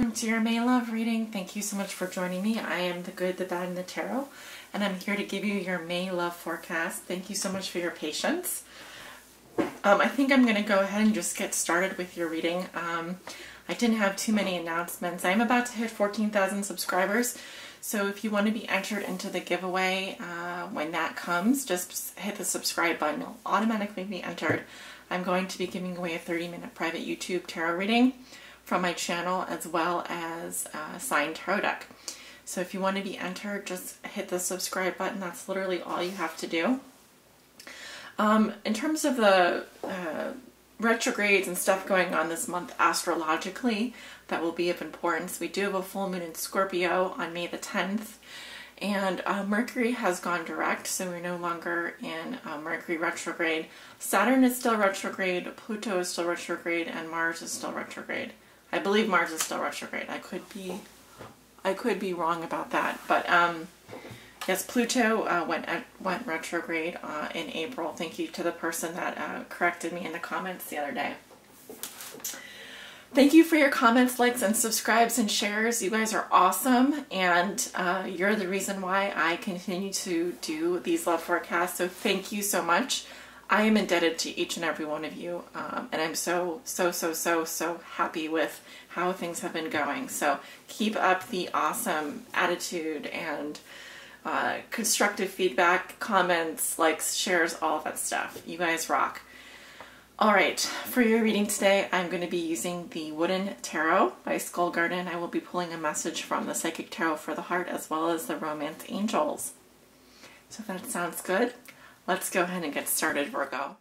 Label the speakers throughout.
Speaker 1: welcome to your May Love reading. Thank you so much for joining me. I am the good, the bad, and the tarot, and I'm here to give you your May love forecast. Thank you so much for your patience. I think I'm going to go ahead and just get started with your reading. I didn't have too many announcements. I'm about to hit 14,000 subscribers, so if you want to be entered into the giveaway when that comes, just hit the subscribe button. You'll automatically be entered. I'm going to be giving away a 30-minute private YouTube tarot reading from my channel, as well as a signed tarot deck. So if you want to be entered, just hit the subscribe button. That's literally all you have to do. In terms of the retrogrades and stuff going on this month astrologically, that will be of importance. We do have a full moon in Scorpio on May the 10th, and Mercury has gone direct, so we're no longer in Mercury retrograde. Saturn is still retrograde, Pluto is still retrograde, and Mars is still retrograde. I believe Mars is still retrograde. I could be wrong about that, but yes, Pluto went retrograde in April. Thank you to the person that corrected me in the comments the other day. Thank you for your comments, likes, and subscribes and shares. You guys are awesome, and you're the reason why I continue to do these love forecasts, so thank you so much. I am indebted to each and every one of you, and I'm so happy with how things have been going. So keep up the awesome attitude and constructive feedback, comments, likes, shares, all of that stuff. You guys rock. All right, for your reading today, I'm going to be using the Wooden Tarot by Skull Garden. I will be pulling a message from the Psychic Tarot for the Heart, as well as the Romance Angels. So if that sounds good, let's go ahead and get started, Virgo.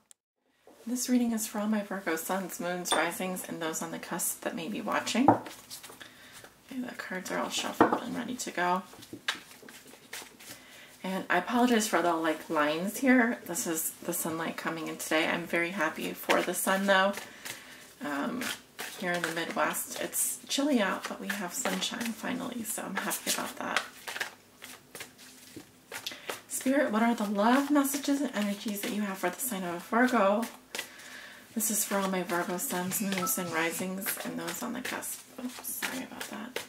Speaker 1: This reading is for all my Virgo suns, moons, risings, and those on the cusp that may be watching. Okay, the cards are all shuffled and ready to go. And I apologize for the lines here. This is the sunlight coming in today. I'm very happy for the sun though. Here in the Midwest, it's chilly out, but we have sunshine finally, so I'm happy about that. Spirit, what are the love messages and energies that you have for the sign of Virgo? This is for all my Virgo suns, moons, and risings, and those on the cusp. Oops, sorry about that.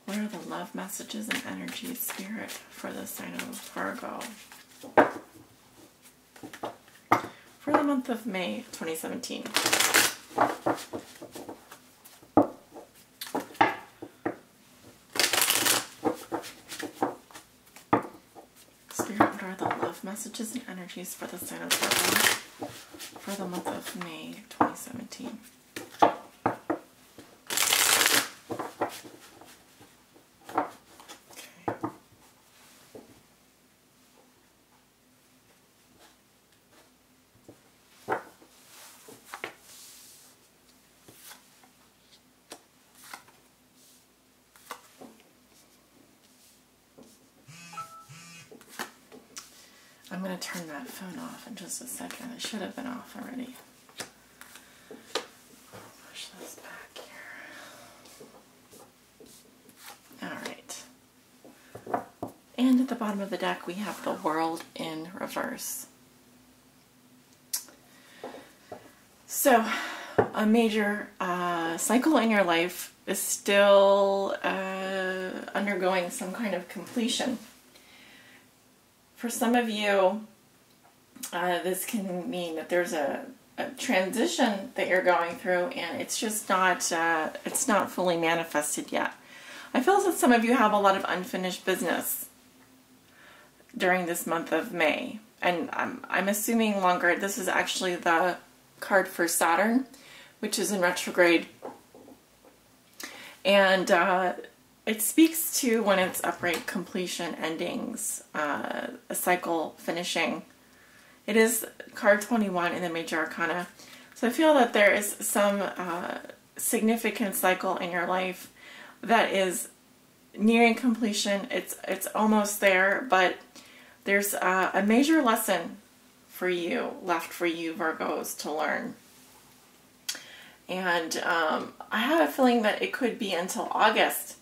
Speaker 1: What are the love messages and energies, Spirit, for the sign of Virgo for the month of May 2017? Spirit, what are the love messages and energies for the sign of Virgo for the month of May 2017? I'm going to turn that phone off in just a second. It should have been off already. Push this back here. Alright. And at the bottom of the deck we have the World in reverse. So, a major cycle in your life is still undergoing some kind of completion. For some of you, this can mean that there's a transition that you're going through, and it's just not fully manifested yet. I feel that some of you have a lot of unfinished business during this month of May, and I'm assuming longer. This is actually the card for Saturn, which is in retrograde, and it speaks to when it's upright, completion, endings, a cycle finishing. It is card 21 in the Major Arcana. So I feel that there is some significant cycle in your life that is nearing completion. It's almost there, but there's a major lesson for you, left for you Virgos to learn. And I have a feeling that it could be until August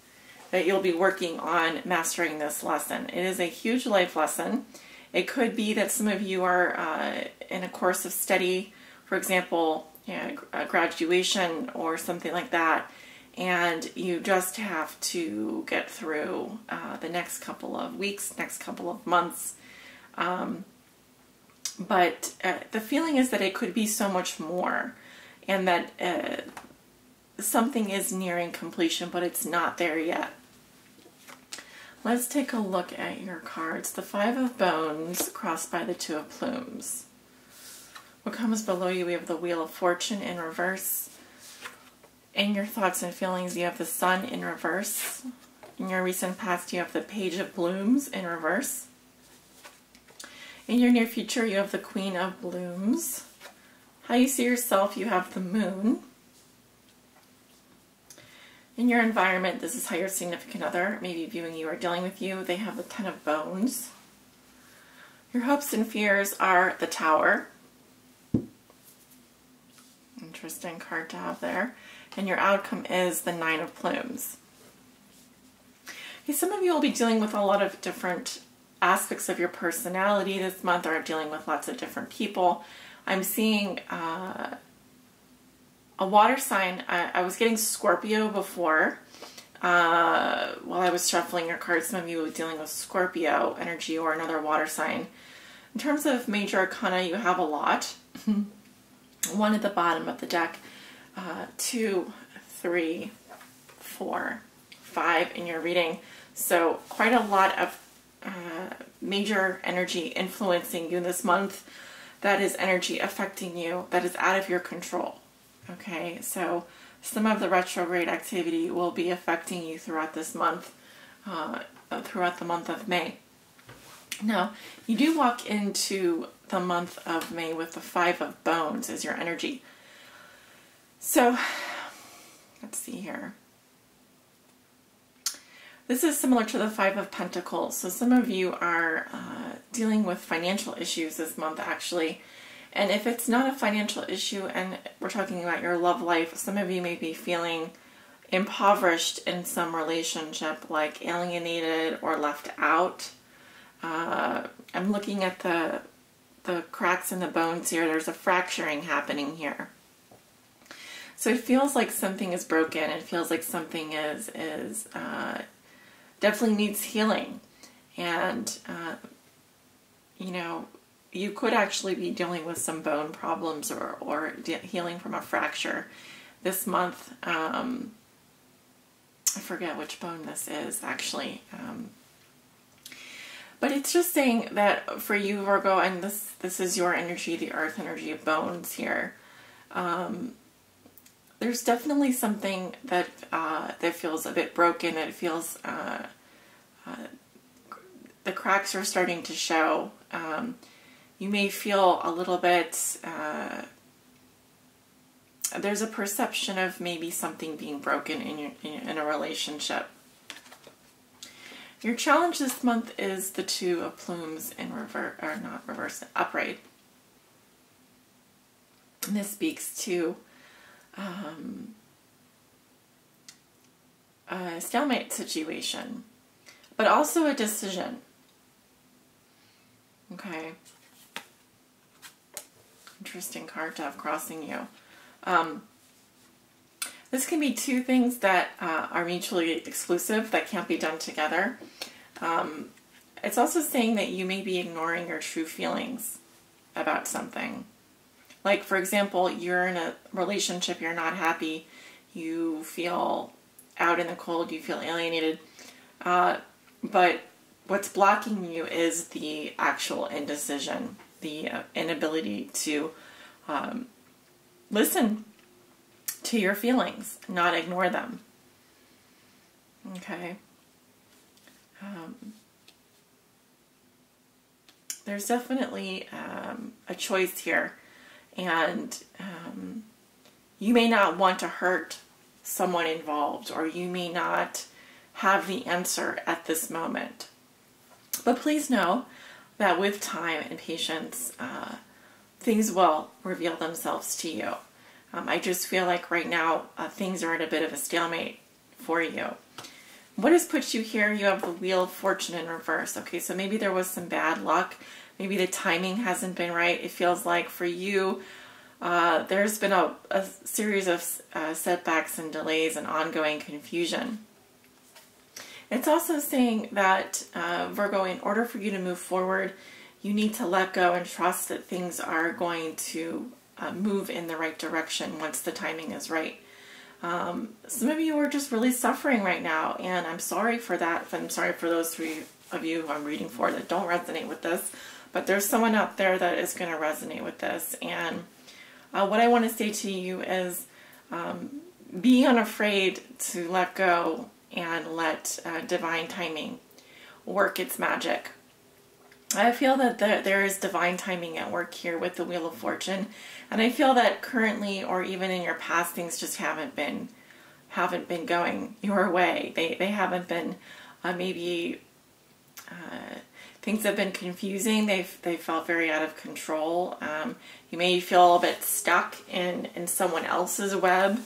Speaker 1: that you'll be working on mastering this lesson. It is a huge life lesson. It could be that some of you are in a course of study, for example, a graduation or something like that, and you just have to get through the next couple of weeks, next couple of months. But the feeling is that it could be so much more, and that something is nearing completion, but it's not there yet. Let's take a look at your cards. The Five of Bones crossed by the Two of Plumes. What comes below you? We have the Wheel of Fortune in reverse. In your thoughts and feelings, you have the Sun in reverse. In your recent past, you have the Page of Blooms in reverse. In your near future, you have the Queen of Blooms. How you see yourself, you have the Moon. In your environment, this is how your significant other may be viewing you or dealing with you. They have the Ten of Bones. Your hopes and fears are the Tower. Interesting card to have there. And your outcome is the Nine of Plumes. Okay, some of you will be dealing with a lot of different aspects of your personality this month, or dealing with lots of different people. I'm seeing a water sign. I was getting Scorpio before while I was shuffling your cards. Some of you were dealing with Scorpio energy or another water sign. In terms of major arcana, you have a lot. One at the bottom of the deck, 2, 3, 4, 5 in your reading. So quite a lot of major energy influencing you this month. That is energy affecting you that is out of your control. Okay, so some of the retrograde activity will be affecting you throughout this month, throughout the month of May. Now, you do walk into the month of May with the Five of Bones as your energy. So, let's see here. This is similar to the Five of Pentacles. So some of you are dealing with financial issues this month, actually. And if it's not a financial issue and we're talking about your love life, some of you may be feeling impoverished in some relationship, like alienated or left out. I'm looking at the cracks in the bones here. There's a fracturing happening here. So it feels like something is broken. It feels like something is definitely needs healing. And, you know, you could actually be dealing with some bone problems or healing from a fracture this month. I forget which bone this is, actually. But it's just saying that for you, Virgo, and this is your energy, the earth energy of bones here. There's definitely something that that feels a bit broken. That feels the cracks are starting to show. You may feel a little bit. There's a perception of maybe something being broken in a relationship. Your challenge this month is the Two of Plumes in reverse, or not reverse, upright. And this speaks to a stalemate situation, but also a decision. Okay. Interesting card to have crossing you. This can be two things that are mutually exclusive, that can't be done together. It's also saying that you may be ignoring your true feelings about something. Like, for example, you're in a relationship, you're not happy, you feel out in the cold, you feel alienated, but what's blocking you is the actual indecision, the inability to listen to your feelings, not ignore them. Okay. There's definitely a choice here, and you may not want to hurt someone involved, or you may not have the answer at this moment. But please know that with time and patience, things will reveal themselves to you. I just feel like right now things are at a bit of a stalemate for you. What has put you here? You have the Wheel of Fortune in reverse. Okay, so maybe there was some bad luck. Maybe the timing hasn't been right. It feels like for you, there's been a series of setbacks and delays and ongoing confusion. It's also saying that, Virgo, in order for you to move forward, you need to let go and trust that things are going to move in the right direction once the timing is right. Some of you are just really suffering right now, and I'm sorry for that. I'm sorry for those three of you who I'm reading for that don't resonate with this, but there's someone out there that is going to resonate with this. And what I want to say to you is, be unafraid to let go and let divine timing work its magic. I feel that there is divine timing at work here with the Wheel of Fortune, and I feel that currently, or even in your past, things just haven't been going your way. They haven't been, maybe things have been confusing. They felt very out of control. You may feel a little bit stuck in someone else's web,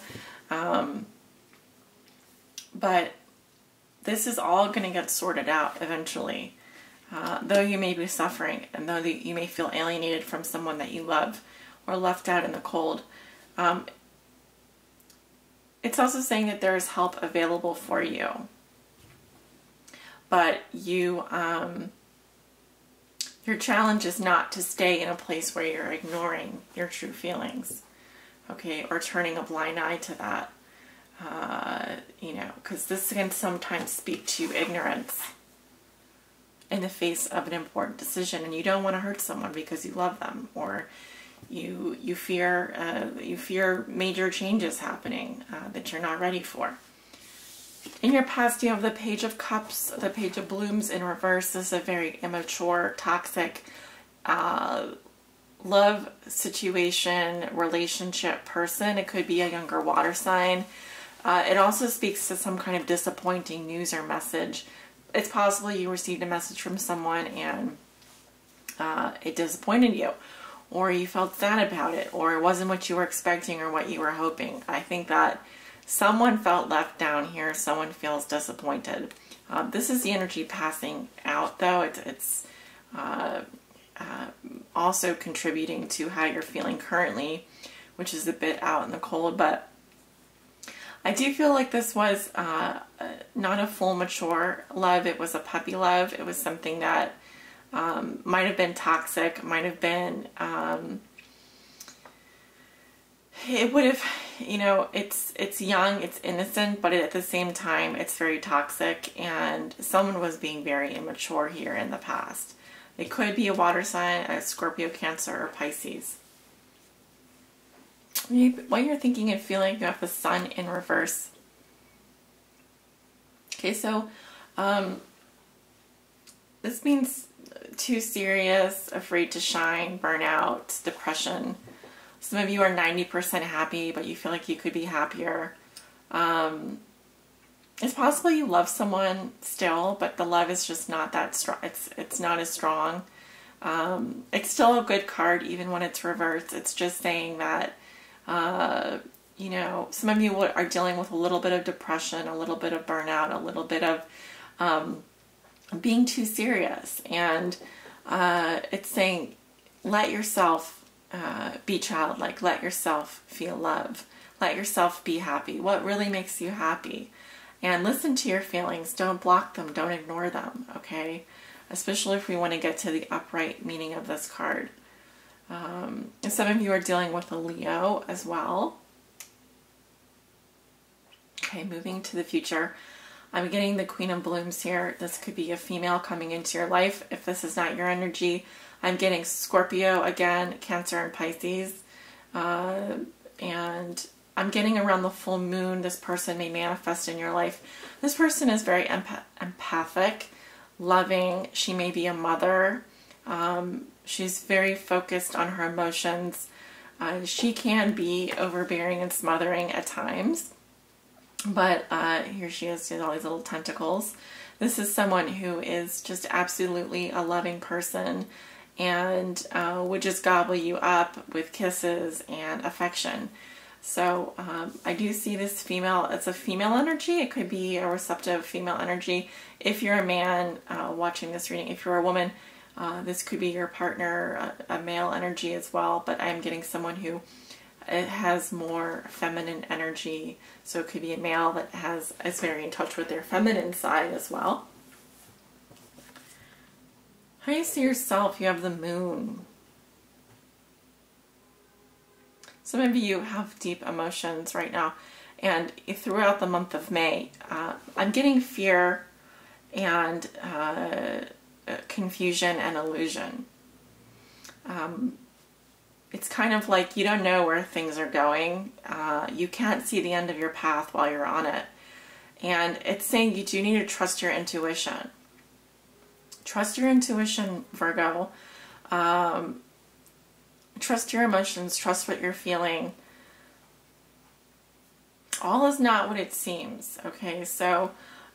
Speaker 1: but this is all going to get sorted out eventually. Though you may be suffering, and though you may feel alienated from someone that you love or left out in the cold, it's also saying that there is help available for you. But your challenge is not to stay in a place where you're ignoring your true feelings, okay, or turning a blind eye to that, because this can sometimes speak to ignorance in the face of an important decision, and you don't want to hurt someone because you love them, or you fear major changes happening that you're not ready for. In your past, you have the Page of Cups, the Page of Blooms in reverse. This is a very immature, toxic love situation, relationship person. It could be a younger water sign. It also speaks to some kind of disappointing news or message. It's possible you received a message from someone and it disappointed you, or you felt sad about it, or it wasn't what you were expecting or what you were hoping. I think that someone felt left down here. Someone feels disappointed. This is the energy passing out, though. It's also contributing to how you're feeling currently, which is a bit out in the cold, but I do feel like this was not a full mature love. It was a puppy love. It was something that might have been toxic, might have been, it would have, it's young, it's innocent, but at the same time, it's very toxic, and someone was being very immature here in the past. It could be a water sign, a Scorpio, Cancer, or Pisces. What you're thinking and feeling, you have the Sun in reverse. Okay, so this means too serious, afraid to shine, burnout, depression. Some of you are 90% happy, but you feel like you could be happier. It's possible you love someone still, but the love is just not that strong. It's not as strong. It's still a good card, even when it's reversed. It's just saying that some of you are dealing with a little bit of depression, a little bit of burnout, a little bit of being too serious. And it's saying, let yourself be childlike. Let yourself feel love. Let yourself be happy. What really makes you happy? And listen to your feelings. Don't block them. Don't ignore them, okay? Especially if we want to get to the upright meaning of this card. Some of you are dealing with a Leo as well. Okay, moving to the future. I'm getting the Queen of Blooms here. This could be a female coming into your life. If this is not your energy, I'm getting Scorpio again, Cancer, and Pisces. And I'm getting around the full moon, this person may manifest in your life. This person is very empathic, loving. She may be a mother. She's very focused on her emotions. She can be overbearing and smothering at times. But here she is with all these little tentacles. This is someone who is just absolutely a loving person and would just gobble you up with kisses and affection. So I do see this female, it's a female energy. It could be a receptive female energy. If you're a man watching this reading, if you're a woman, This could be your partner, a male energy as well, but I'm getting someone who has more feminine energy. So it could be a male that is very in touch with their feminine side as well. How you see yourself, you have the moon. Some of you have deep emotions right now, and throughout the month of May, I'm getting fear and confusion and illusion. It's kind of like you don't know where things are going. You can't see the end of your path while you're on it. And it's saying you do need to trust your intuition. Trust your intuition, Virgo. Trust your emotions. Trust what you're feeling. All is not what it seems. Okay, so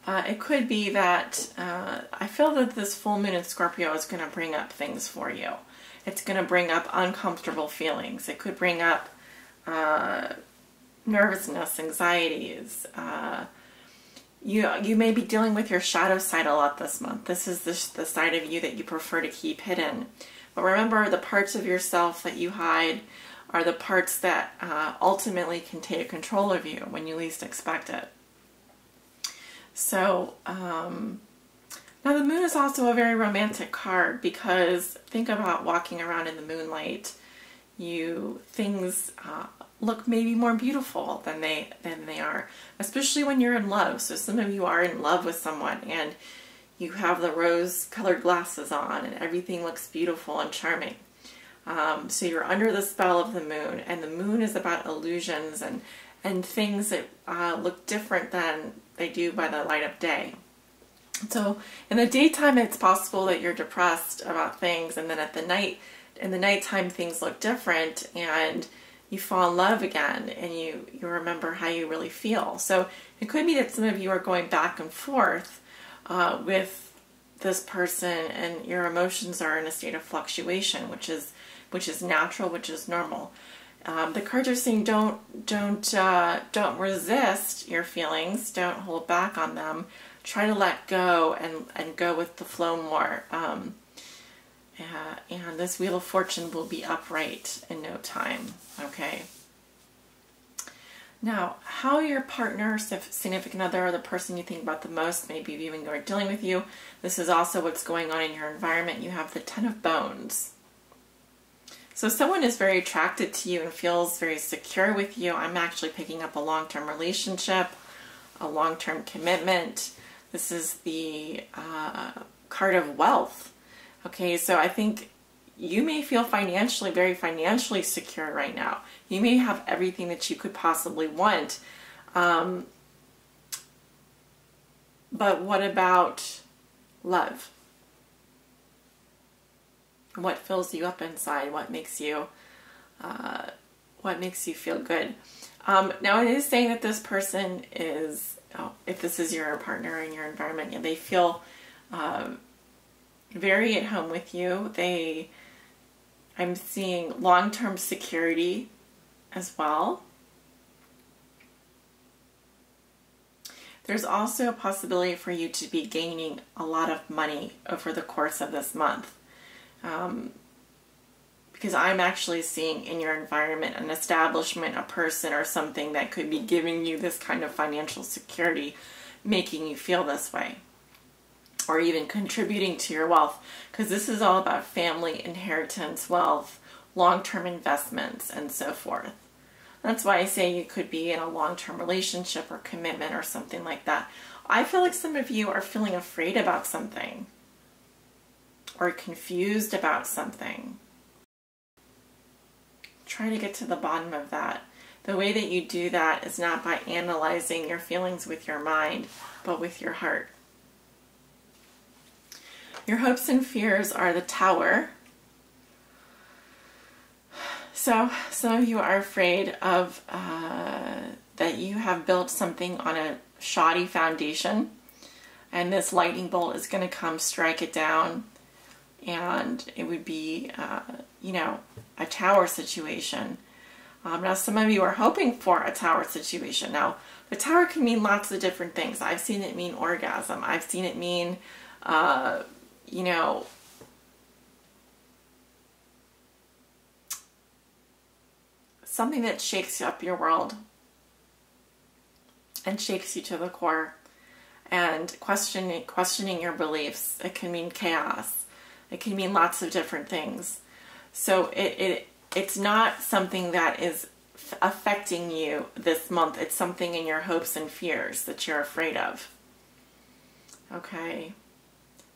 Speaker 1: it could be that I feel that this full moon in Scorpio is going to bring up things for you. It's going to bring up uncomfortable feelings. It could bring up nervousness, anxieties. You may be dealing with your shadow side a lot this month. This is the side of you that you prefer to keep hidden. But remember, the parts of yourself that you hide are the parts that ultimately can take control of you when you least expect it. So, now the moon is also a very romantic card, because think about walking around in the moonlight. Things look maybe more beautiful than they are, especially when you're in love. So some of you are in love with someone and you have the rose-colored glasses on and everything looks beautiful and charming. So you're under the spell of the moon, and the moon is about illusions and things that look different than they do by the light of day. So in the daytime, it's possible that you're depressed about things, and then in the nighttime, things look different, and you fall in love again, and you remember how you really feel. So it could be that some of you are going back and forth with this person, and your emotions are in a state of fluctuation, which is natural, which is normal. The cards are saying don't resist your feelings, don't hold back on them. Try to let go and go with the flow more. And this Wheel of Fortune will be upright in no time. Okay. Now, how your partner, significant other, or the person you think about the most, maybe even or dealing with you, this is also what's going on in your environment. You have the Ten of Bones. So someone is very attracted to you and feels very secure with you. I'm actually picking up a long-term relationship, a long-term commitment. This is the card of wealth. Okay, so I think you may feel very financially secure right now. You may have everything that you could possibly want. But what about love? What fills you up inside? What makes you feel good? Now it is saying that this person is, if this is your partner in your environment, and they feel very at home with you. I'm seeing long-term security as well. There's also a possibility for you to be gaining a lot of money over the course of this month. Because I'm actually seeing in your environment an establishment, a person or something that could be giving you this kind of financial security, making you feel this way, or even contributing to your wealth, because this is all about family, inheritance, wealth, long-term investments, and so forth. That's why I say you could be in a long-term relationship or commitment or something like that. I feel like some of you are feeling afraid about something or confused about something. Try to get to the bottom of that. The way that you do that is not by analyzing your feelings with your mind, but with your heart. Your hopes and fears are the Tower. So some of you are afraid of that you have built something on a shoddy foundation, and this lightning bolt is going to come strike it down, and it would be, a tower situation. Now, some of you are hoping for a tower situation. Now, the tower can mean lots of different things. I've seen it mean orgasm. I've seen it mean, something that shakes up your world and shakes you to the core. And questioning your beliefs. It can mean chaos. It can mean lots of different things. So it's not something that is affecting you this month. It's something in your hopes and fears that you're afraid of. Okay?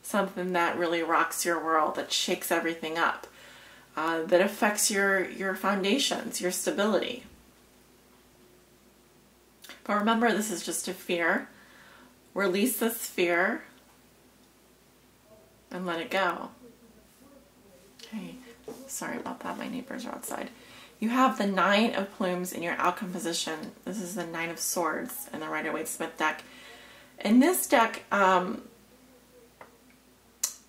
Speaker 1: Something that really rocks your world, that shakes everything up, that affects your foundations, your stability. But remember, this is just a fear. Release this fear and let it go. Okay, sorry about that. My neighbors are outside. You have the 9 of Plumes in your outcome position. This is the 9 of Swords in the Rider-Waite-Smith deck. In this deck, all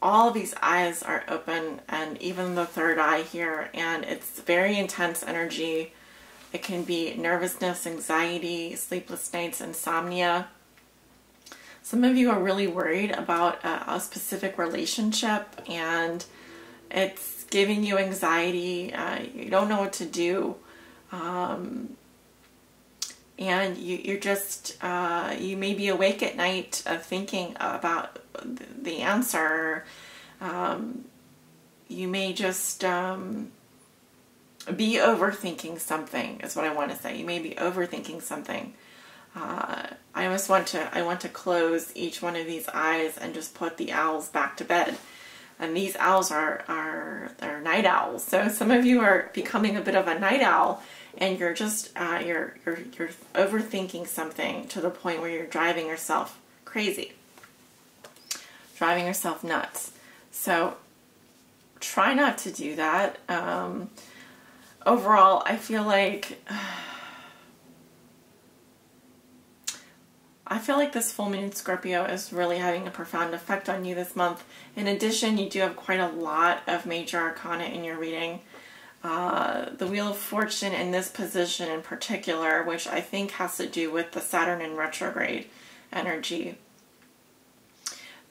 Speaker 1: of these eyes are open, and even the third eye here, and it's very intense energy. It can be nervousness, anxiety, sleepless nights, insomnia. Some of you are really worried about a specific relationship, and it's giving you anxiety. You don't know what to do. And you're just, you may be awake at night thinking about the answer. You may just be overthinking something, is what I want to say. You may be overthinking something. I want to close each one of these eyes and just put the owls back to bed. And these owls they're night owls. So some of you are becoming a bit of a night owl, and you're just you're overthinking something to the point where you're driving yourself crazy, driving yourself nuts. So try not to do that. Overall, I feel like this full moon in Scorpio is really having a profound effect on you this month. In addition, you do have quite a lot of major arcana in your reading. The Wheel of Fortune in this position in particular, which I think has to do with the Saturn in retrograde energy.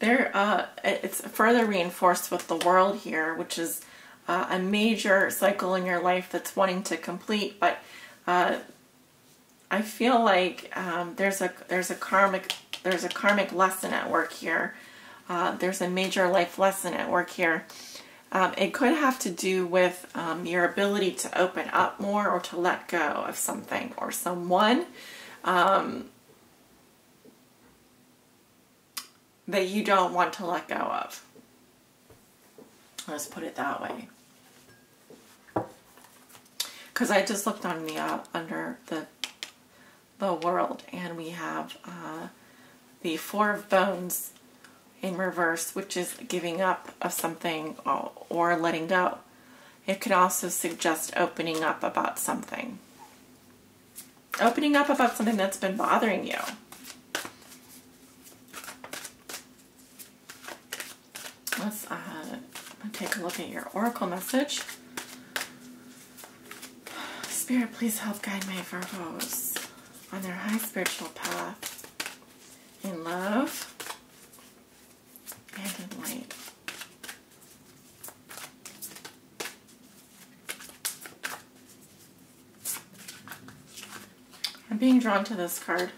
Speaker 1: It's further reinforced with the World here, which is a major cycle in your life that's wanting to complete, but I feel like there's a karmic lesson at work here. There's a major life lesson at work here. It could have to do with your ability to open up more, or to let go of something or someone that you don't want to let go of. Let's put it that way. Because I just looked on the under the World, and we have the 4 of Bones in reverse, which is giving up of something or letting go. It could also suggest opening up about something. Opening up about something that's been bothering you. Let's take a look at your oracle message. Spirit, please help guide my Virgos on their high spiritual path in love and in light. I'm being drawn to this card.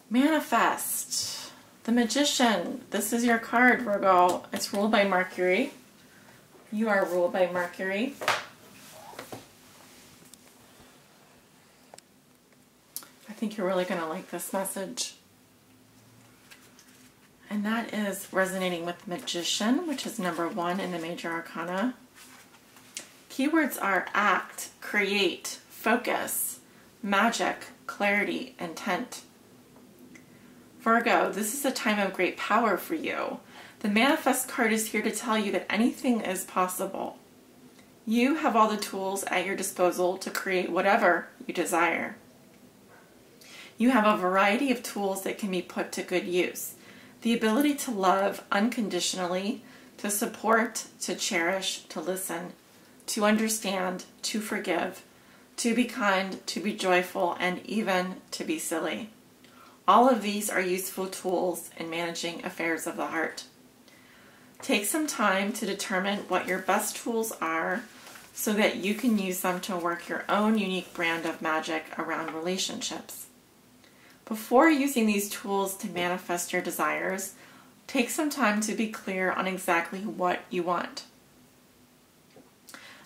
Speaker 1: Manifest. The Magician. This is your card, Virgo. It's ruled by Mercury. You are ruled by Mercury. I think you're really going to like this message. And that is resonating with Magician, which is number 1 in the major arcana. Keywords are act, create, focus, magic, clarity, intent. Virgo, this is a time of great power for you. The Manifest card is here to tell you that anything is possible. You have all the tools at your disposal to create whatever you desire. You have a variety of tools that can be put to good use. The ability to love unconditionally, to support, to cherish, to listen, to understand, to forgive, to be kind, to be joyful, and even to be silly. All of these are useful tools in managing affairs of the heart. Take some time to determine what your best tools are so that you can use them to work your own unique brand of magic around relationships. Before using these tools to manifest your desires, take some time to be clear on exactly what you want.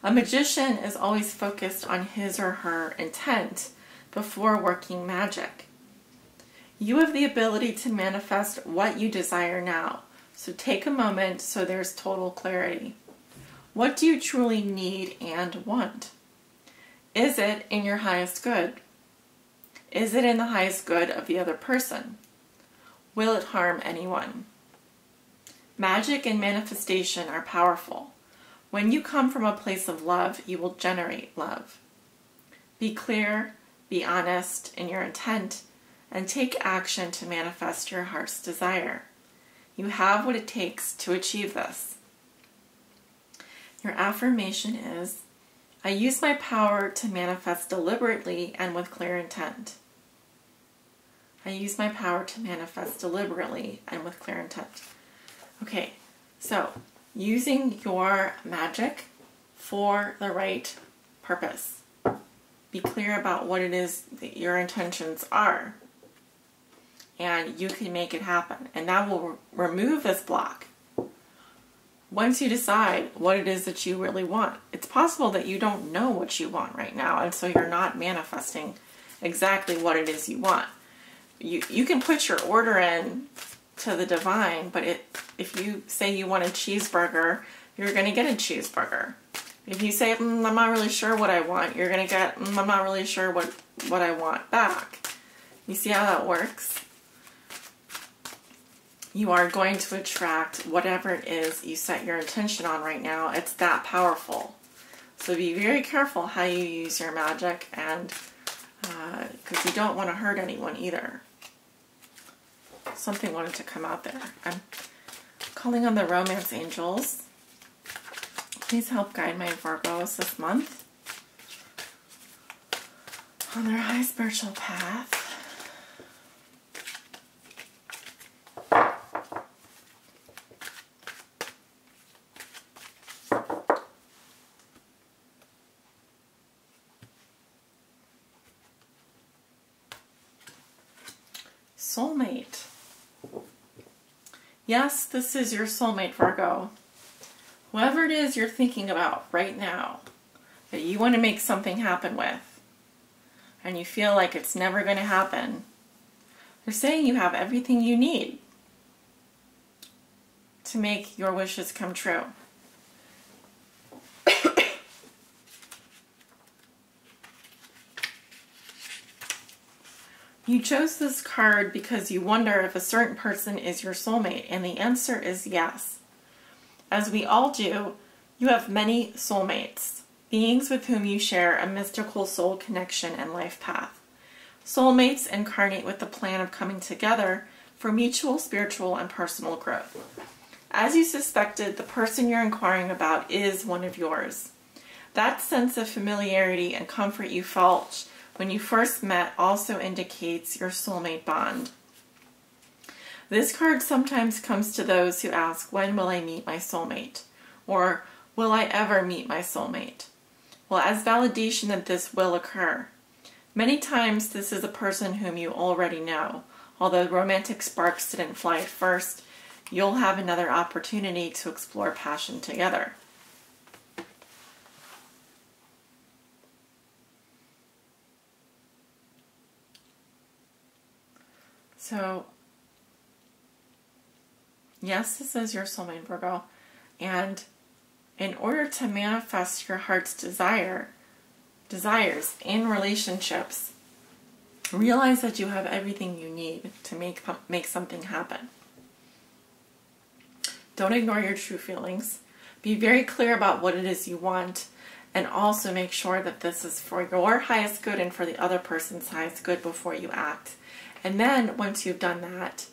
Speaker 1: A magician is always focused on his or her intent before working magic. You have the ability to manifest what you desire now, so take a moment so there's total clarity. What do you truly need and want? Is it in your highest good? Is it in the highest good of the other person? Will it harm anyone? Magic and manifestation are powerful. When you come from a place of love, you will generate love. Be clear, be honest in your intent, and take action to manifest your heart's desire. You have what it takes to achieve this. Your affirmation is, I use my power to manifest deliberately and with clear intent. I use my power to manifest deliberately and with clear intent. Okay, so using your magic for the right purpose. Be clear about what it is that your intentions are, and you can make it happen. And that will remove this block. Once you decide what it is that you really want, it's possible that you don't know what you want right now, and so you're not manifesting exactly what it is you want. You can put your order in to the divine, but if you say you want a cheeseburger, you're going to get a cheeseburger. If you say, I'm not really sure what I want, you're going to get, I'm not really sure what I want back. You see how that works? You are going to attract whatever it is you set your intention on right now. It's that powerful. So be very careful how you use your magic, and because you don't want to hurt anyone either. Something wanted to come out there. I'm calling on the romance angels. Please help guide my Virgos this month on their high spiritual path. Soulmate. Yes, this is your soulmate, Virgo. Whoever it is you're thinking about right now, that you want to make something happen with, and you feel like it's never going to happen, they're saying you have everything you need to make your wishes come true. You chose this card because you wonder if a certain person is your soulmate, and the answer is yes. As we all do, you have many soulmates, beings with whom you share a mystical soul connection and life path. Soulmates incarnate with the plan of coming together for mutual spiritual and personal growth. As you suspected, the person you're inquiring about is one of yours. That sense of familiarity and comfort you felt when you first met also indicates your soulmate bond. This card sometimes comes to those who ask, when will I meet my soulmate? Or, will I ever meet my soulmate? Well, as validation that this will occur. Many times this is a person whom you already know. Although romantic sparks didn't fly at first, you'll have another opportunity to explore passion together. So, yes, this is your soulmate, Virgo. And in order to manifest your heart's desires in relationships, realize that you have everything you need to make something happen. Don't ignore your true feelings. Be very clear about what it is you want, and also make sure that this is for your highest good and for the other person's highest good before you act. And then, once you've done that,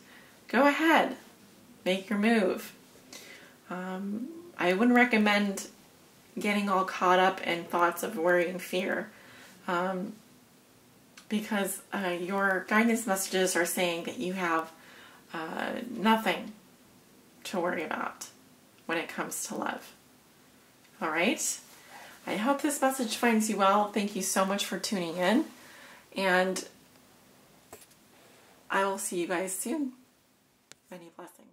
Speaker 1: go ahead, make your move. I wouldn't recommend getting all caught up in thoughts of worry and fear, because your guidance messages are saying that you have nothing to worry about when it comes to love. All right? I hope this message finds you well. Thank you so much for tuning in, and I will see you guys soon. Many blessings.